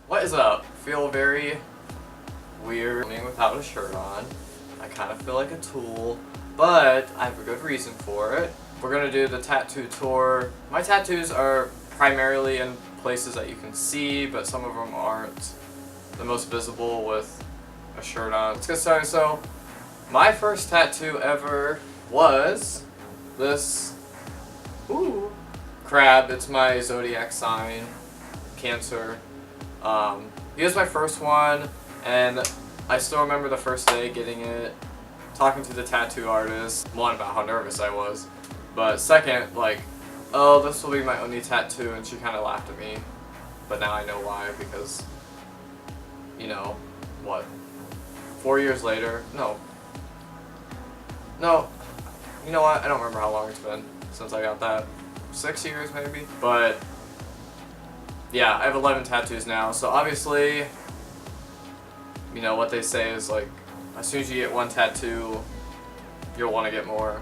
What is up? Feel very weird without a shirt on. I kind of feel like a tool, but I have a good reason for it. We're gonna do the tattoo tour. My tattoos are primarily in places that you can see, but some of them aren't the most visible with a shirt on. Let's get started. So, my first tattoo ever was this crab. It's my zodiac sign, Cancer. He was my first one, and I still remember the first day getting it, talking to the tattoo artist. One, about how nervous I was, but second, like, oh, this will be my only tattoo, and she kind of laughed at me. But now I know why, because, you know, what, 4 years later? No, you know what, I don't remember how long it's been since I got that. 6 years maybe? But yeah, I have 11 tattoos now, so obviously, you know, what they say is, like, as soon as you get one tattoo, you'll want to get more.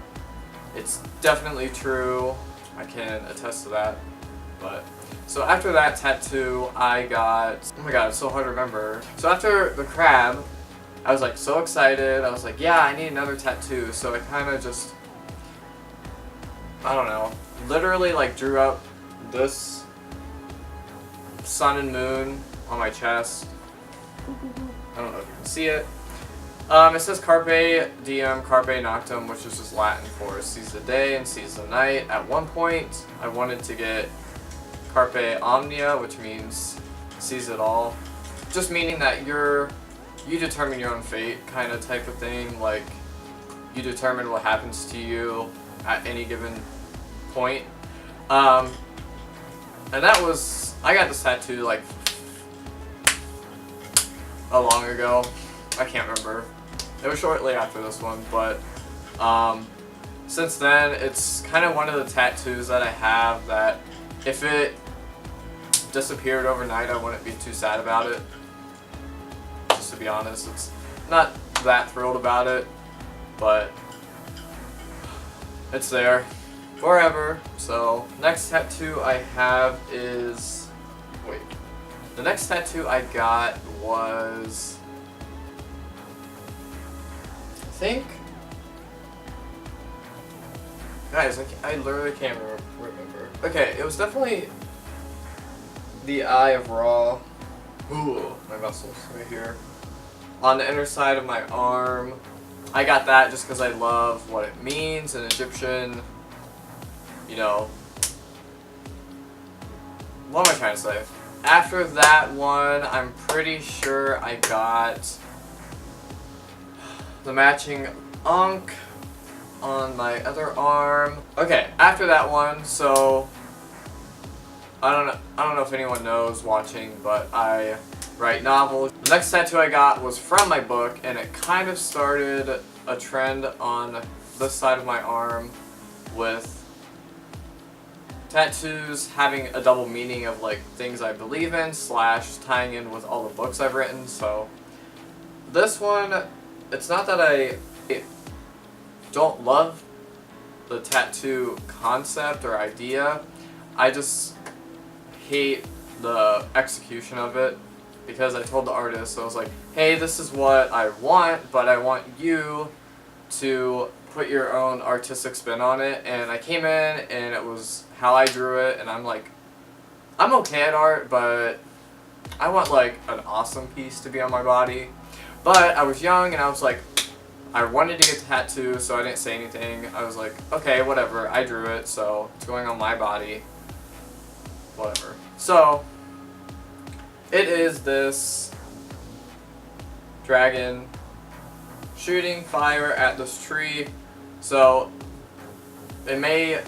It's definitely true. I can attest to that. But, so after that tattoo, I got, oh my god, it's so hard to remember. So after the crab, I was, like, so excited. I was like, yeah, I need another tattoo. So I kind of just, I don't know, literally, like, drew up this sun and moon on my chest. I don't know if you can see it. It says Carpe Diem, Carpe Noctem, which is just Latin for seize the day and seize the night. At one point, I wanted to get Carpe Omnia, which means seize it all. Just meaning that you determine your own fate kind of type of thing. Like, you determine what happens to you at any given point. And that was, I got this tattoo like a long ago. I can't remember. It was shortly after this one, but since then it's kind of one of the tattoos that I have that if it disappeared overnight, I wouldn't be too sad about it. Just to be honest, it's not that thrilled about it, but it's there forever. So next tattoo I have is, wait, the next tattoo I got was, I think, guys, I literally can't remember. Okay, it was definitely the Eye of Ra. Ooh, my muscles right here. On the inner side of my arm. I got that just because I love what it means in Egyptian. You know, what am I trying to say? After that one, I'm pretty sure I got the matching Ankh on my other arm. Okay, after that one, so I don't know if anyone knows watching, but I write novels. The next tattoo I got was from my book, and it kind of started a trend on this side of my arm with tattoos having a double meaning of, like, things I believe in / tying in with all the books I've written. So this one, it's not that I don't love the tattoo concept or idea, I just hate the execution of it, because I told the artist, so I was like, hey, this is what I want, but I want you to put your own artistic spin on it. And I came in and it was how I drew it, and I'm like, I'm okay at art, but I want, like, an awesome piece to be on my body. But I was young and I was like, I wanted to get the tattoo, so I didn't say anything. I was like, okay, whatever, I drew it, so it's going on my body, whatever. So it is this dragon shooting fire at this tree. So it may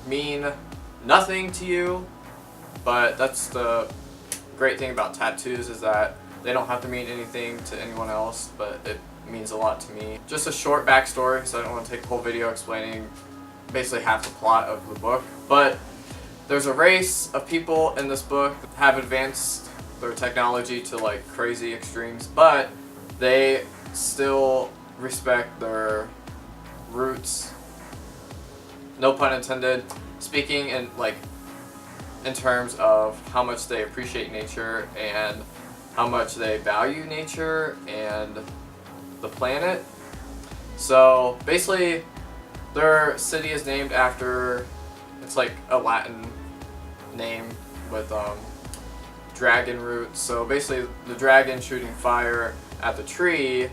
mean nothing to you, but that's the great thing about tattoos, is that they don't have to mean anything to anyone else, but it means a lot to me. Just a short backstory, so I don't want to take the whole video explaining basically half the plot of the book. But there's a race of people in this book that have advanced their technology to, like, crazy extremes, but they still respect their roots, no pun intended, speaking in, like, in terms of how much they appreciate nature and how much they value nature and the planet. So basically their city is named after, it's like a Latin name with dragon roots. So basically the dragon shooting fire at the tree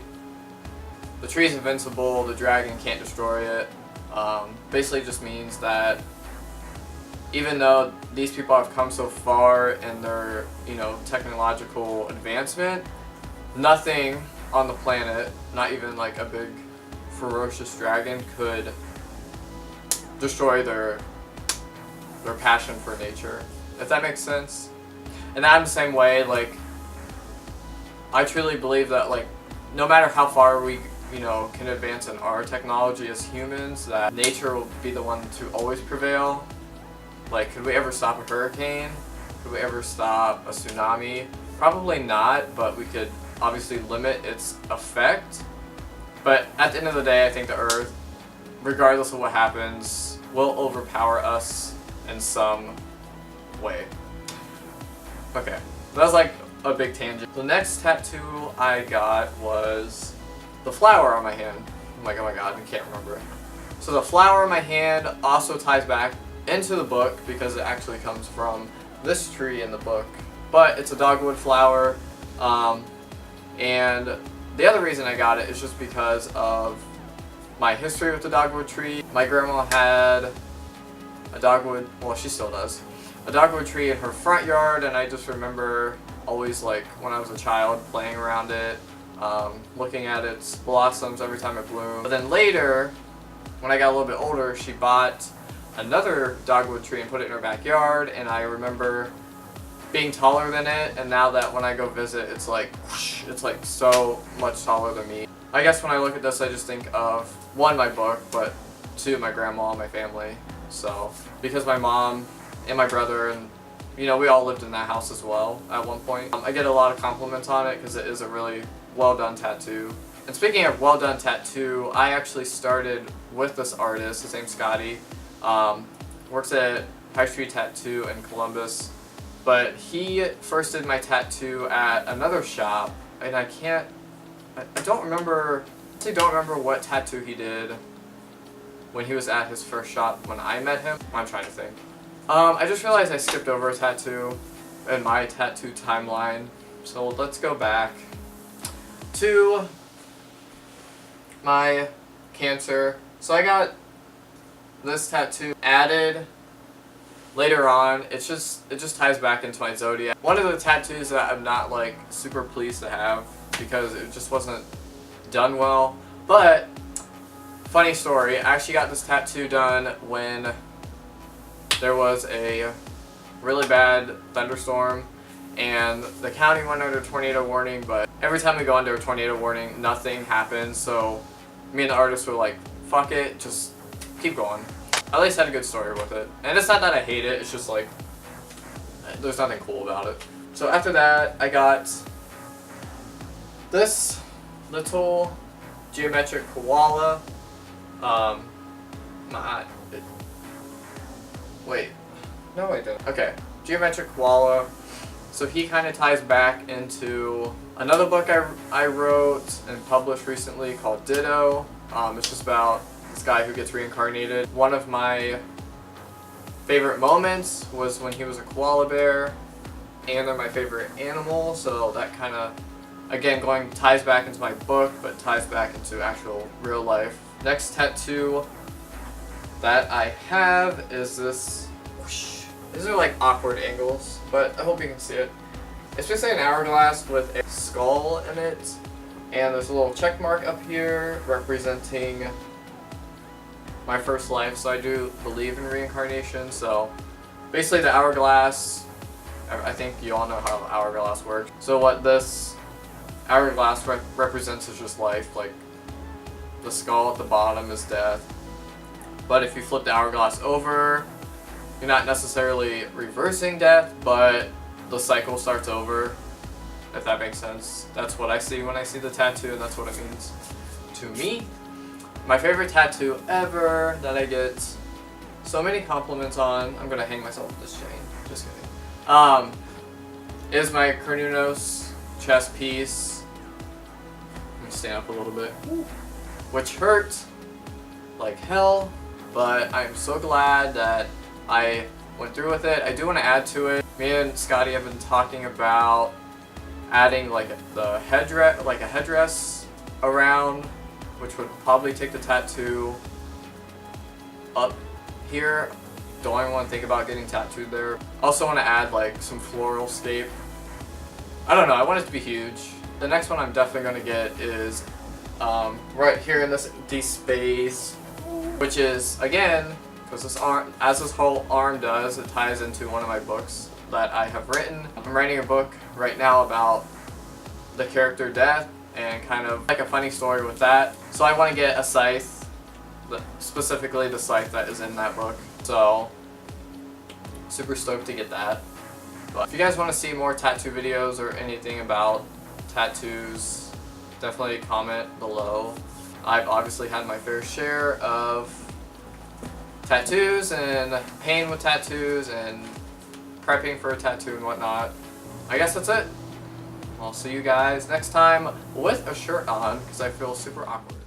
is invincible, the dragon can't destroy it. Basically just means that even though these people have come so far in their, you know, technological advancement, nothing on the planet, not even like a big ferocious dragon, could destroy their passion for nature, if that makes sense. And I'm the same way. Like, I truly believe that, like, no matter how far we, you know, can advance in our technology as humans, that nature will be the one to always prevail. Like, could we ever stop a hurricane? Could we ever stop a tsunami? Probably not, but we could obviously limit its effect. But at the end of the day, I think the Earth, regardless of what happens, will overpower us in some way. Okay, that was like a big tangent. The next tattoo I got was the flower on my hand. I'm like, oh my god, I can't remember it. So the flower on my hand also ties back into the book because it actually comes from this tree in the book. But it's a dogwood flower, and the other reason I got it is just because of my history with the dogwood tree. My grandma had a dogwood, well, she still does, a dogwood tree in her front yard, and I just remember always, like, when I was a child, playing around it, looking at its blossoms every time it bloomed. But then later, when I got a little bit older, she bought another dogwood tree and put it in her backyard, and I remember being taller than it, and now that when I go visit, it's like, whoosh, it's like so much taller than me. I guess when I look at this, I just think of, one, my book, but two, my grandma and my family. So, because my mom and my brother, and, you know, we all lived in that house as well at one point. I get a lot of compliments on it because it is a really well done tattoo. And speaking of well done tattoo, I actually started with this artist. His name's Scotty. Works at High Street Tattoo in Columbus. But he first did my tattoo at another shop, and I don't remember what tattoo he did when he was at his first shop when I met him. I'm trying to think. I just realized I skipped over a tattoo in my tattoo timeline, so let's go back to my Cancer. So I got this tattoo added later on. It just ties back into my zodiac. One of the tattoos that I'm not like super pleased to have because it just wasn't done well. But funny story, I actually got this tattoo done when there was a really bad thunderstorm and the county went under tornado warning, but every time we go under a tornado warning, nothing happens. So me and the artist were like, fuck it, just keep going. I at least had a good story with it. And it's not that I hate it, it's just like, there's nothing cool about it. So after that, I got this little geometric koala. Wait. No, I didn't. Okay. Geometric koala. So he kind of ties back into another book I wrote and published recently called Ditto. It's just about this guy who gets reincarnated. One of my favorite moments was when he was a koala bear, and they're my favorite animal, so that kind of, again, ties back into my book, but ties back into actual real life. Next tattoo that I have is this. Whoosh. These are like awkward angles, but I hope you can see it. It's just an hourglass with a skull in it, and there's a little check mark up here representing my first life. So I do believe in reincarnation. So basically the hourglass, I think you all know how the hourglass works. So what this hourglass represents is just life. Like, the skull at the bottom is death. But if you flip the hourglass over, you're not necessarily reversing death, but the cycle starts over, if that makes sense. That's what I see when I see the tattoo, and that's what it means to me. My favorite tattoo ever that I get so many compliments on. I'm gonna hang myself with this chain. Just is my Carnunos chest piece. Let me stand up a little bit. Which hurt like hell, but I'm so glad that I went through with it. I do want to add to it. Me and Scotty have been talking about adding like the headdress, like a headdress around, which would probably take the tattoo up here. Don't even want to think about getting tattooed there. Also want to add like some floral scape. I don't know, I want it to be huge. The next one I'm definitely going to get is right here in this empty space, which is, again, because this arm, as this whole arm does, it ties into one of my books that I have written. I'm writing a book right now about the character Death and kind of like a funny story with that. So I want to get a scythe, specifically the scythe that is in that book. So super stoked to get that. But if you guys want to see more tattoo videos or anything about tattoos, definitely comment below. I've obviously had my fair share of tattoos and pain with tattoos and prepping for a tattoo and whatnot. I guess that's it. I'll see you guys next time with a shirt on because I feel super awkward.